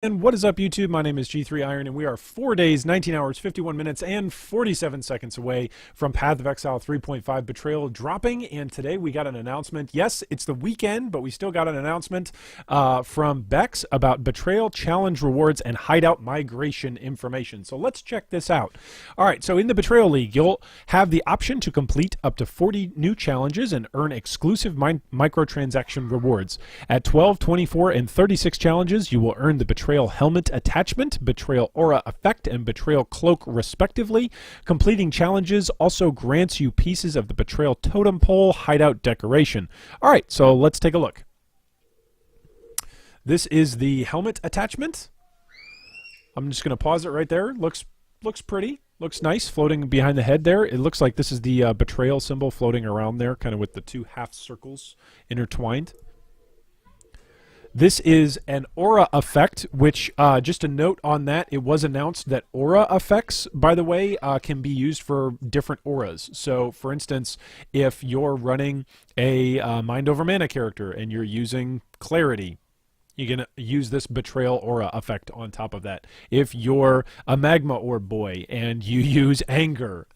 And what is up, YouTube? My name is G3 Iron, and we are 4 days, 19 hours, 51 minutes, and 47 seconds away from Path of Exile 3.5 Betrayal dropping. And today we got an announcement. Yes, it's the weekend, but we still got an announcement from Bex about Betrayal Challenge rewards and Hideout Migration information. So let's check this out. All right, so in the Betrayal League, you'll have the option to complete up to 40 new challenges and earn exclusive microtransaction rewards. At 12, 24, and 36 challenges, you will earn the Betrayal Helmet Attachment, Betrayal Aura Effect, and Betrayal Cloak, respectively. Completing challenges also grants you pieces of the Betrayal Totem Pole Hideout decoration. All right, so let's take a look. This is the helmet attachment. I'm just going to pause it right there. Looks pretty. Looks nice, floating behind the head there. It looks like this is the Betrayal symbol floating around there, kind of with the two half circles intertwined. This is an aura effect, which, just a note on that, it was announced that aura effects, by the way, can be used for different auras. So, for instance, if you're running a Mind Over Mana character and you're using Clarity, you can use this Betrayal Aura effect on top of that. If you're a Magma Orb boy and you use Anger,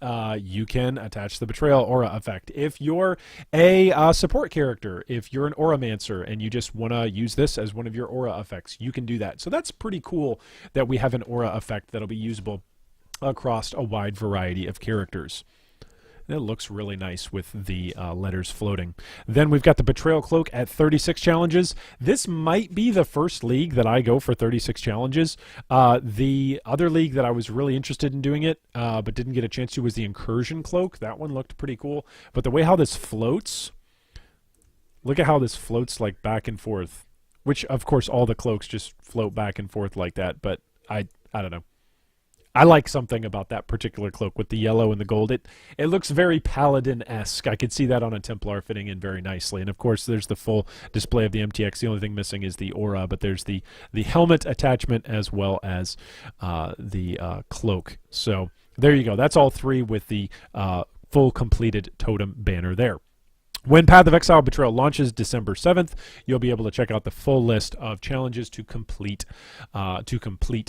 you can attach the Betrayal Aura effect. If you're a support character, if you're an Auramancer and you just want to use this as one of your Aura effects, you can do that. So that's pretty cool that we have an Aura effect that'll be usable across a wide variety of characters. It looks really nice with the letters floating. Then we've got the Betrayal Cloak at 36 challenges. This might be the first league that I go for 36 challenges. The other league that I was really interested in doing it, but didn't get a chance to, was the Incursion Cloak. That one looked pretty cool. But the way how this floats, look at how this floats like back and forth. Which, of course, all the cloaks just float back and forth like that. But I don't know. I like something about that particular cloak with the yellow and the gold. It looks very Paladin-esque. I could see that on a Templar fitting in very nicely. And of course, there's the full display of the MTX. The only thing missing is the aura, but there's the helmet attachment as well as the cloak. So there you go. That's all three with the full completed totem banner there. When Path of Exile Betrayal launches December 7th, you'll be able to check out the full list of challenges to complete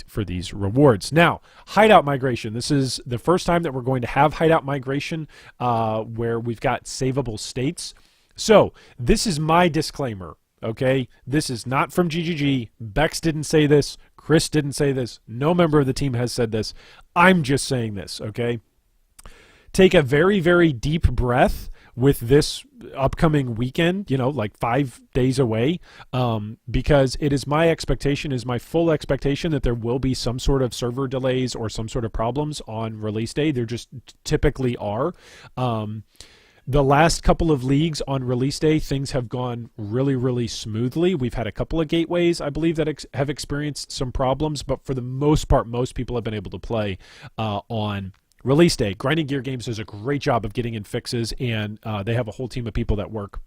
for these rewards. Now, Hideout Migration. This is the first time that we're going to have Hideout Migration where we've got savable states. So, this is my disclaimer, okay? This is not from GGG. Bex didn't say this. Chris didn't say this. No member of the team has said this. I'm just saying this, okay? Take a very, very deep breath with this upcoming weekend, you know, like 5 days away, because it is my expectation, is my full expectation that there will be some sort of server delays or some sort of problems on release day. There just typically are. The last couple of leagues on release day, things have gone really, really smoothly. We've had a couple of gateways, I believe, that have experienced some problems, but for the most part, most people have been able to play on release day. Grinding Gear Games does a great job of getting in fixes, and they have a whole team of people that work,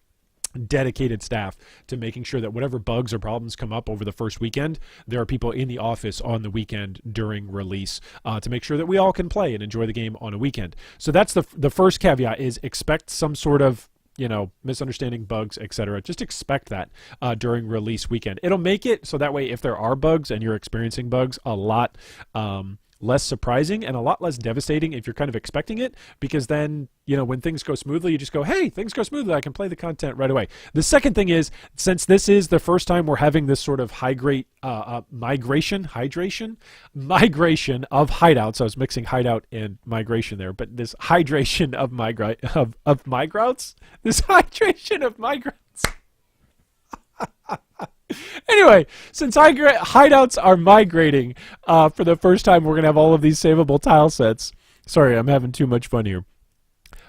dedicated staff, to making sure that whatever bugs or problems come up over the first weekend, there are people in the office on the weekend during release to make sure that we all can play and enjoy the game on a weekend. So that's the first caveat, is expect some sort of, you know, misunderstanding, bugs, etc. Just expect that during release weekend. It'll make it so that way if there are bugs and you're experiencing bugs, a lot less surprising and a lot less devastating if you're kind of expecting it, because then, you know, when things go smoothly, you just go, hey, things go smoothly, I can play the content right away. The second thing is, since this is the first time we're having this sort of migration of hideouts, I was mixing hideout and migration there, but this hydration of migrants, this hydration of migrants. Anyway, since hideouts are migrating for the first time, we're going to have all of these savable tile sets. Sorry, I'm having too much fun here.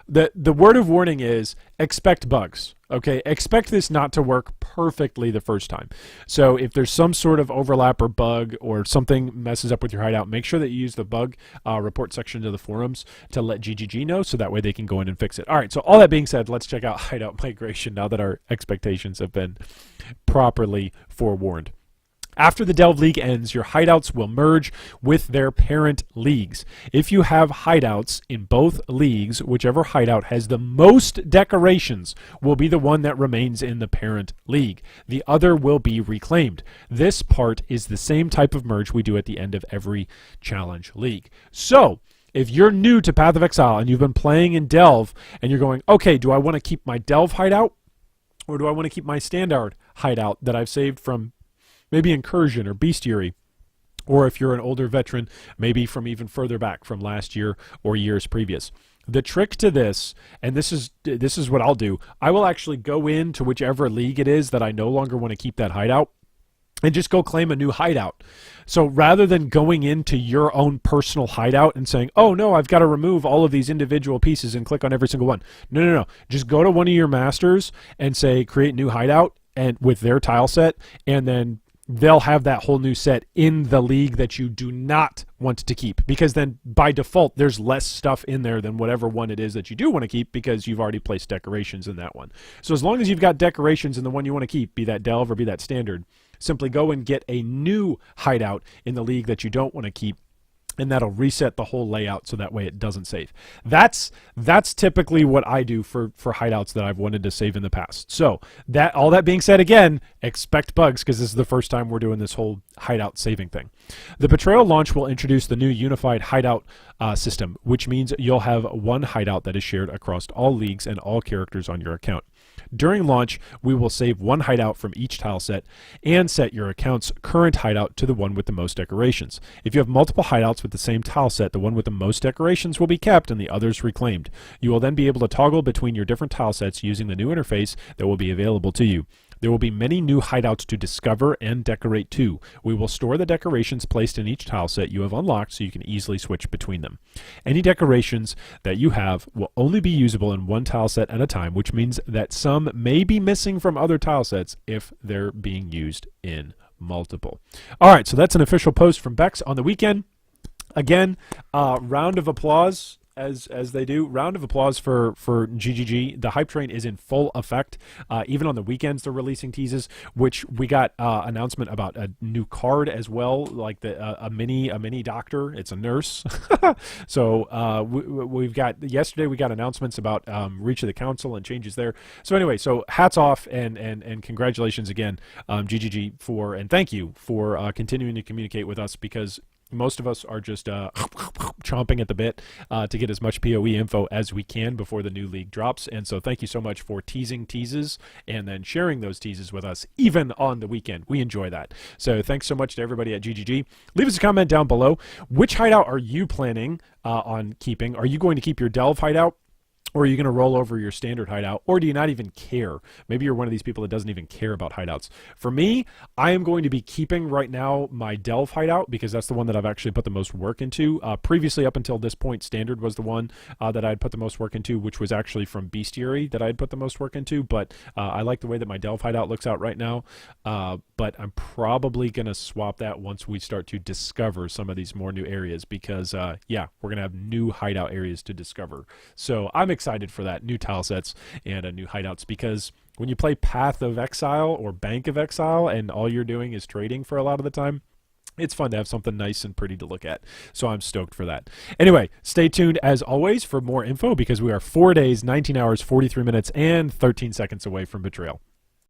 The word of warning is expect bugs, okay? Expect this not to work perfectly the first time. So if there's some sort of overlap or bug or something messes up with your hideout, make sure that you use the bug report section of the forums to let GGG know, so that way they can go in and fix it. All right, so all that being said, let's check out Hideout Migration now that our expectations have been properly forewarned. After the Delve League ends, your hideouts will merge with their parent leagues. If you have hideouts in both leagues, whichever hideout has the most decorations will be the one that remains in the parent league. The other will be reclaimed. This part is the same type of merge we do at the end of every challenge league. So, if you're new to Path of Exile and you've been playing in Delve and you're going, okay, do I want to keep my Delve hideout or do I want to keep my standard hideout that I've saved from maybe Incursion or Bestiary, or if you're an older veteran, maybe from even further back from last year or years previous. The trick to this, and this is what I'll do, I will actually go into whichever league it is that I no longer want to keep that hideout and just go claim a new hideout. So rather than going into your own personal hideout and saying, oh no, I've got to remove all of these individual pieces and click on every single one. No. Just go to one of your masters and say create new hideout and with their tile set, and then they'll have that whole new set in the league that you do not want to keep, because then by default there's less stuff in there than whatever one it is that you do want to keep because you've already placed decorations in that one. So as long as you've got decorations in the one you want to keep, be that Delve or be that Standard, simply go and get a new hideout in the league that you don't want to keep, and that'll reset the whole layout so that way it doesn't save. That's typically what I do for hideouts that I've wanted to save in the past. So all that being said, again, expect bugs because this is the first time we're doing this whole hideout saving thing. The Betrayal launch will introduce the new unified hideout system, which means you'll have one hideout that is shared across all leagues and all characters on your account. During launch, we will save one hideout from each tile set and set your account's current hideout to the one with the most decorations. If you have multiple hideouts with the same tile set, the one with the most decorations will be kept and the others reclaimed. You will then be able to toggle between your different tile sets using the new interface that will be available to you. There will be many new hideouts to discover and decorate too. We will store the decorations placed in each tile set you have unlocked so you can easily switch between them. Any decorations that you have will only be usable in one tile set at a time, which means that some may be missing from other tile sets if they're being used in multiple. All right, so that's an official post from Bex on the weekend. Again, round of applause. As they do. Round of applause for GGG. The hype train is in full effect. Even on the weekends, they're releasing teases, which we got announcement about a new card as well, like a mini doctor. It's a nurse. So we've got yesterday we got announcements about Reach of the Council and changes there. So anyway, so hats off and congratulations again, GGG and thank you for continuing to communicate with us, because most of us are just chomping at the bit to get as much PoE info as we can before the new league drops. And so thank you so much for teasing teases and then sharing those teases with us even on the weekend. We enjoy that. So thanks so much to everybody at GGG. Leave us a comment down below. Which hideout are you planning on keeping? Are you going to keep your Delve hideout? Or are you going to roll over your standard hideout? Or do you not even care? Maybe you're one of these people that doesn't even care about hideouts. For me, I am going to be keeping right now my Delve hideout because that's the one that I've actually put the most work into. Previously, up until this point, standard was the one that I had put the most work into, which was actually from Bestiary that I had put the most work into. But I like the way that my Delve hideout looks out right now. But I'm probably going to swap that once we start to discover some of these more new areas because, yeah, we're going to have new hideout areas to discover. So I'm excited for that, new tile sets and new hideouts, because when you play Path of Exile or Bank of Exile and all you're doing is trading for a lot of the time, it's fun to have something nice and pretty to look at. So I'm stoked for that. Anyway, stay tuned as always for more info because we are 4 days, 19 hours, 43 minutes, and 13 seconds away from Betrayal.